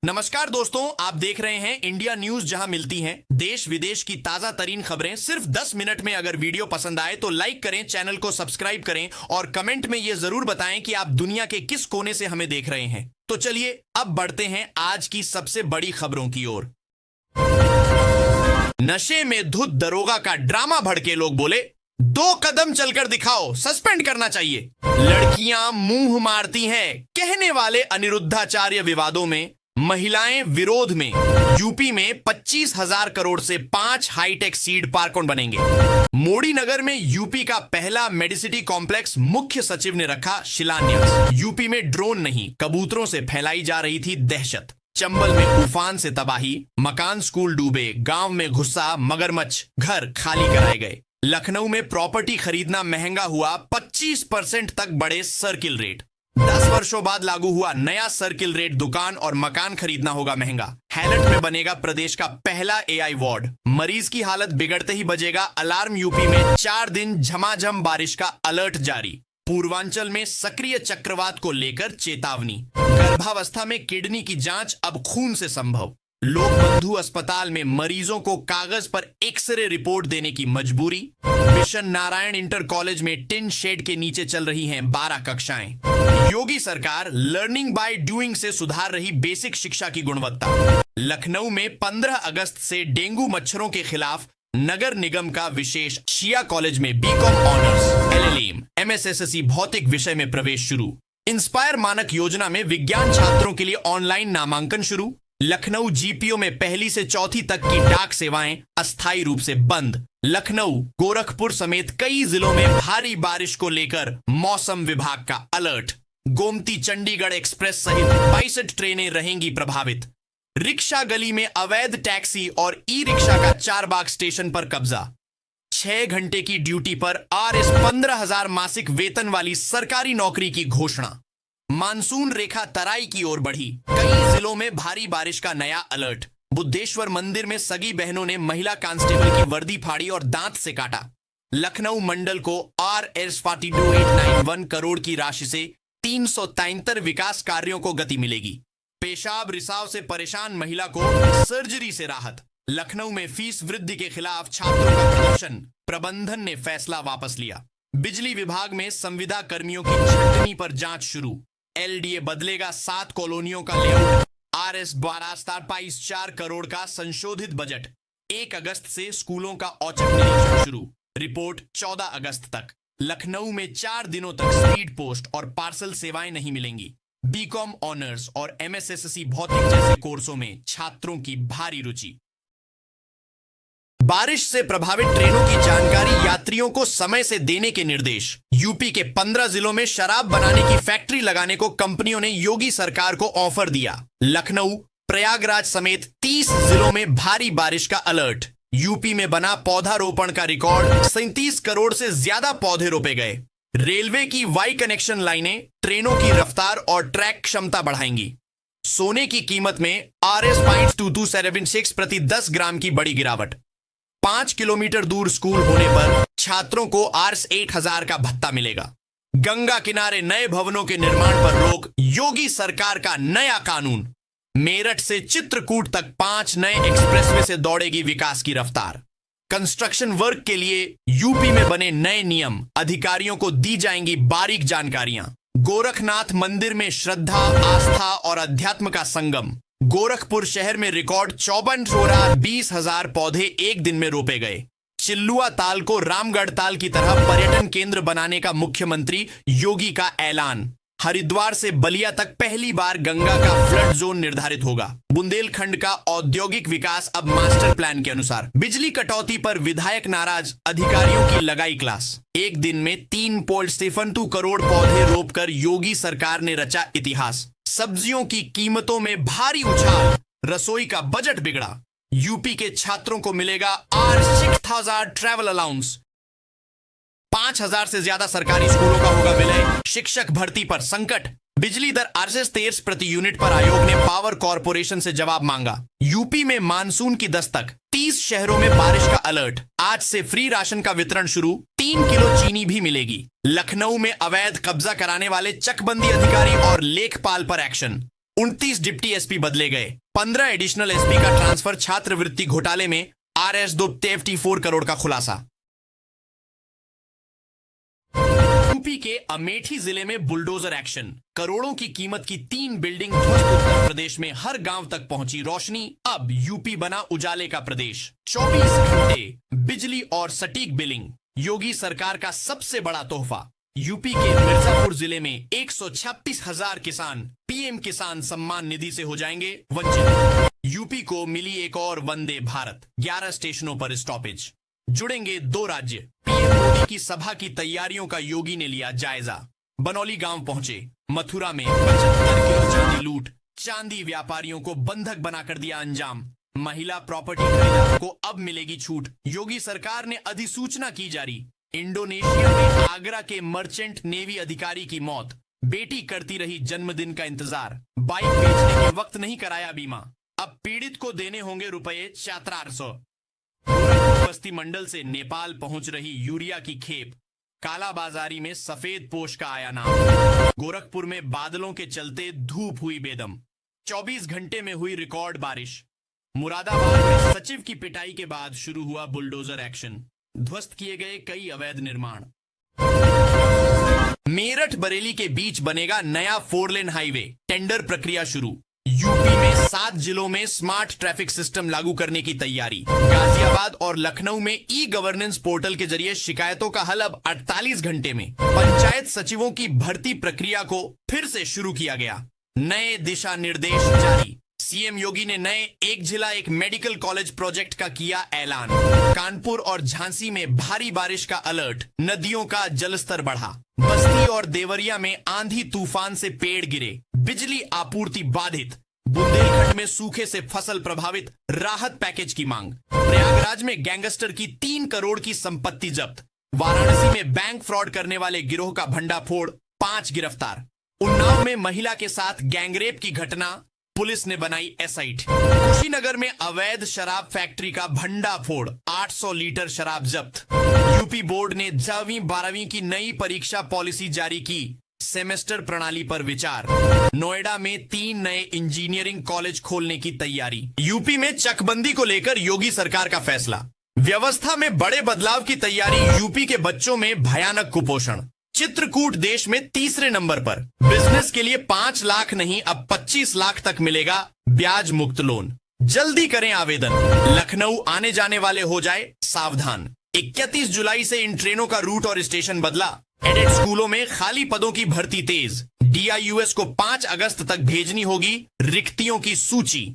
नमस्कार दोस्तों, आप देख रहे हैं इंडिया न्यूज, जहां मिलती हैं देश विदेश की ताजा तरीन खबरें सिर्फ 10 मिनट में। अगर वीडियो पसंद आए तो लाइक करें, चैनल को सब्सक्राइब करें और कमेंट में यह जरूर बताएं कि आप दुनिया के किस कोने से हमें देख रहे हैं। तो चलिए अब बढ़ते हैं आज की सबसे बड़ी खबरों की ओर। नशे में धुत दरोगा का ड्रामा भड़के लोग बोले, 2 कदम चलकर दिखाओ, सस्पेंड करना चाहिए। लड़कियां मुंह मारती हैं कहने वाले अनिरुद्धाचार्य विवादों में महिलाएं विरोध में। यूपी में 25,000 करोड़ से 5 हाईटेक सीड पार्क बनेंगे। मोदी नगर में यूपी का पहला मेडिसिटी कॉम्प्लेक्स मुख्य सचिव ने रखा शिलान्यास। यूपी में ड्रोन नहीं, कबूतरों से फैलाई जा रही थी दहशत। चंबल में तूफान से तबाही, मकान स्कूल डूबे, गांव में गुस्सा, मगरमच्छ, घर खाली कराए गए। लखनऊ में प्रॉपर्टी खरीदना महंगा हुआ, 25% तक बढ़े सर्किल रेट। 10 वर्षों बाद लागू हुआ नया सर्किल रेट, दुकान और मकान खरीदना होगा महंगा। हैलट में बनेगा प्रदेश का पहला एआई वार्ड। मरीज की हालत बिगड़ते ही बजेगा अलार्म। यूपी में 4 दिन झमाझम बारिश का अलर्ट जारी। पूर्वांचल में सक्रिय चक्रवात को लेकर चेतावनी। गर्भावस्था में किडनी की जांच अब खून से संभव। लोक बंधु अस्पताल में मरीजों को कागज पर एक्सरे रिपोर्ट देने की मजबूरी। मिशन नारायण इंटर कॉलेज में टिन शेड के नीचे चल रही हैं 12 कक्षाएं। योगी सरकार लर्निंग बाय डूइंग से सुधार रही बेसिक शिक्षा की गुणवत्ता। लखनऊ में 15 अगस्त से डेंगू मच्छरों के खिलाफ नगर निगम का विशेष। शिया कॉलेज में बीकॉम ऑनर्स, एलएलएम, एमएसएससी भौतिक विषय में प्रवेश शुरू। इंस्पायर मानक योजना में विज्ञान छात्रों के लिए ऑनलाइन नामांकन शुरू। लखनऊ जीपीओ में पहली से चौथी तक की डाक सेवाएं अस्थायी रूप से बंद। लखनऊ, गोरखपुर समेत कई जिलों में भारी बारिश को लेकर मौसम विभाग का अलर्ट। गोमती चंडीगढ़ एक्सप्रेस सहित 62 ट्रेनें रहेंगी प्रभावित। रिक्शा गली में अवैध टैक्सी और ई रिक्शा का चारबाग स्टेशन पर कब्जा। 6 घंटे की ड्यूटी पर आरएस 15,000 मासिक वेतन वाली सरकारी नौकरी की घोषणा। मानसून रेखा तराई की ओर बढ़ी, कई जिलों में भारी बारिश का नया अलर्ट। बुद्धेश्वर मंदिर में सगी बहनों ने महिला कांस्टेबल की वर्दी फाड़ी और दांत से काटा। लखनऊ मंडल को RS 42891 करोड़ की राशि से 373 विकास कार्यों को गति मिलेगी। पेशाब रिसाव से परेशान महिला को सर्जरी से राहत। लखनऊ में फीस वृद्धि के खिलाफ छात्रों का प्रदर्शन, प्रबंधन ने फैसला वापस लिया। बिजली विभाग में संविदा कर्मियों की छंटनी पर जांच शुरू। LDA बदलेगा 7 कॉलोनियों का लेआउट। RS 12.4 करोड़ का संशोधित बजट। 1 अगस्त से स्कूलों का औचक निरीक्षण शुरू। रिपोर्ट 14 अगस्त तक। लखनऊ में 4 दिनों तक स्पीड पोस्ट और पार्सल सेवाएं नहीं मिलेंगी। बीकॉम ऑनर्स और MSSC भौतिक जैसे कोर्सों में छात्रों की भारी रुचि। बारिश से प्रभावित ट्रेनों की जानकारी यात्रियों को समय से देने के निर्देश। यूपी के 15 जिलों में शराब बनाने की फैक्ट्री लगाने को कंपनियों ने योगी सरकार को ऑफर दिया। लखनऊ, प्रयागराज समेत 30 जिलों में भारी बारिश का अलर्ट। यूपी में बना पौधारोपण का रिकॉर्ड, 37 करोड़ से ज्यादा पौधे रोपे गए। रेलवे की वाई कनेक्शन लाइनें ट्रेनों की रफ्तार और ट्रैक क्षमता बढ़ाएंगी। सोने की कीमत में RS 2276 प्रति 10 ग्राम की बड़ी गिरावट। 5 किलोमीटर दूर स्कूल होने पर छात्रों को RS 8000 का भत्ता मिलेगा। गंगा किनारे नए भवनों के निर्माण पर रोक, योगी सरकार का नया कानून। मेरठ से चित्रकूट तक 5 नए एक्सप्रेसवे से दौड़ेगी विकास की रफ्तार। कंस्ट्रक्शन वर्क के लिए यूपी में बने नए नियम, अधिकारियों को दी जाएंगी बारीक जानकारियां। गोरखनाथ मंदिर में श्रद्धा, आस्था और अध्यात्म का संगम। गोरखपुर शहर में रिकॉर्ड 54,20,000 पौधे एक दिन में रोपे गए। चिल्लुआ ताल को रामगढ़ ताल की तरह पर्यटन केंद्र बनाने का मुख्यमंत्री योगी का ऐलान। हरिद्वार से बलिया तक पहली बार गंगा का फ्लड जोन निर्धारित होगा। बुंदेलखंड का औद्योगिक विकास अब मास्टर प्लान के अनुसार। बिजली कटौती पर विधायक नाराज, अधिकारियों की लगाई क्लास। एक दिन में 3.72 करोड़ पौधे रोपकर योगी सरकार ने रचा इतिहास। सब्जियों की कीमतों में भारी उछाल, रसोई का बजट बिगड़ा। यूपी के छात्रों को मिलेगा R6000 ट्रैवल अलाउंस। 5,000 से ज्यादा सरकारी स्कूलों का होगा विलय। शिक्षक भर्ती पर संकट। बिजली दर RS-13 प्रति यूनिट पर आयोग ने पावर कॉरपोरेशन से जवाब मांगा। यूपी में मानसून की दस्तक, 30 शहरों में बारिश का अलर्ट। आज से फ्री राशन का वितरण शुरू, 3 किलो चीनी भी मिलेगी। लखनऊ में अवैध कब्जा कराने वाले चकबंदी अधिकारी और लेखपाल पर एक्शन। 29 डिप्टी एसपी बदले गए। 15 एडिशनल एसपी का ट्रांसफर। छात्रवृत्ति घोटाले में RS 254 करोड़ का खुलासा। यूपी के अमेठी जिले में बुलडोजर एक्शन। करोड़ों की कीमत की 3 बिल्डिंग ध्वस्त। उत्तर प्रदेश में हर गांव तक पहुंची रोशनी। अब यूपी बना उजाले का प्रदेश। 24 घंटे बिजली और सटीक बिलिंग, योगी सरकार का सबसे बड़ा तोहफा। यूपी के मिर्जापुर जिले में 136,000 किसान PM किसान सम्मान निधि से हो जाएंगे वंचित। यूपी को मिली एक और वंदे भारत। 11 स्टेशनों पर स्टॉपेज। जुड़ेंगे 2 राज्य। PM मोदी की सभा की तैयारियों का योगी ने लिया जायजा। बनौली गांव पहुंचे। मथुरा में 75 किलो चांदी लूट। चांदी व्यापारियों को बंधक बनाकर दिया अंजाम। महिला प्रॉपर्टी खरीदारों को अब मिलेगी छूट। योगी सरकार ने अधिसूचना की जारी। इंडोनेशिया में आगरा के मर्चेंट नेवी अधिकारी की मौत। बेटी करती रही जन्मदिन का इंतजार। बाइक बेचने के वक्त नहीं कराया बीमा। अब पीड़ित को देने होंगे रुपए 400। बस्ती मंडल से नेपाल पहुंच रही यूरिया की खेप। कालाबाजारी में सफेद पोश का आया नाम। गोरखपुर में बादलों के चलते धूप हुई बेदम। 24 घंटे में हुई रिकॉर्ड बारिश। मुरादाबाद में सचिव की पिटाई के बाद शुरू हुआ बुलडोजर एक्शन। ध्वस्त किए गए कई अवैध निर्माण। मेरठ बरेली के बीच बनेगा नया 4 लेन हाईवे। टेंडर प्रक्रिया शुरू। यूपी में 7 जिलों में स्मार्ट ट्रैफिक सिस्टम लागू करने की तैयारी। गाजियाबाद और लखनऊ में ई-गवर्नेंस पोर्टल के जरिए शिकायतों का हल अब 48 घंटे में। पंचायत सचिवों की भर्ती प्रक्रिया को फिर से शुरू किया गया। नए दिशा निर्देश जारी। सीएम योगी ने नए एक जिला एक मेडिकल कॉलेज प्रोजेक्ट का किया ऐलान। कानपुर और झांसी में भारी बारिश का अलर्ट। नदियों का जलस्तर बढ़ा। बस्ती और देवरिया में आंधी तूफान से पेड़ गिरे। बिजली आपूर्ति बाधित। बुंदेलखंड में सूखे से फसल प्रभावित। राहत पैकेज की मांग। प्रयागराज में गैंगस्टर की 3 करोड़ की संपत्ति जब्त। वाराणसी में बैंक फ्रॉड करने वाले गिरोह का भंडाफोड़। 5 गिरफ्तार। उन्नाव में महिला के साथ गैंगरेप की घटना। पुलिस ने बनाई SIT। कुशीनगर में अवैध शराब फैक्ट्री का भंडाफोड़। 800 लीटर शराब जब्त। यूपी बोर्ड ने 10वीं 12वीं की नई परीक्षा पॉलिसी जारी की। सेमेस्टर प्रणाली पर विचार। नोएडा में 3 नए इंजीनियरिंग कॉलेज खोलने की तैयारी। यूपी में चकबंदी को लेकर योगी सरकार का फैसला। व्यवस्था में बड़े बदलाव की तैयारी। यूपी के बच्चों में भयानक कुपोषण। चित्रकूट देश में 3रे नंबर पर। बिजनेस के लिए 5 लाख नहीं अब 25 लाख तक मिलेगा ब्याज मुक्त लोन। जल्दी करें आवेदन। लखनऊ आने जाने वाले हो जाए सावधान। 31 जुलाई से इन ट्रेनों का रूट और स्टेशन बदला। एडेड स्कूलों में खाली पदों की भर्ती तेज। DIUS को 5 अगस्त तक भेजनी होगी रिक्तियों की सूची।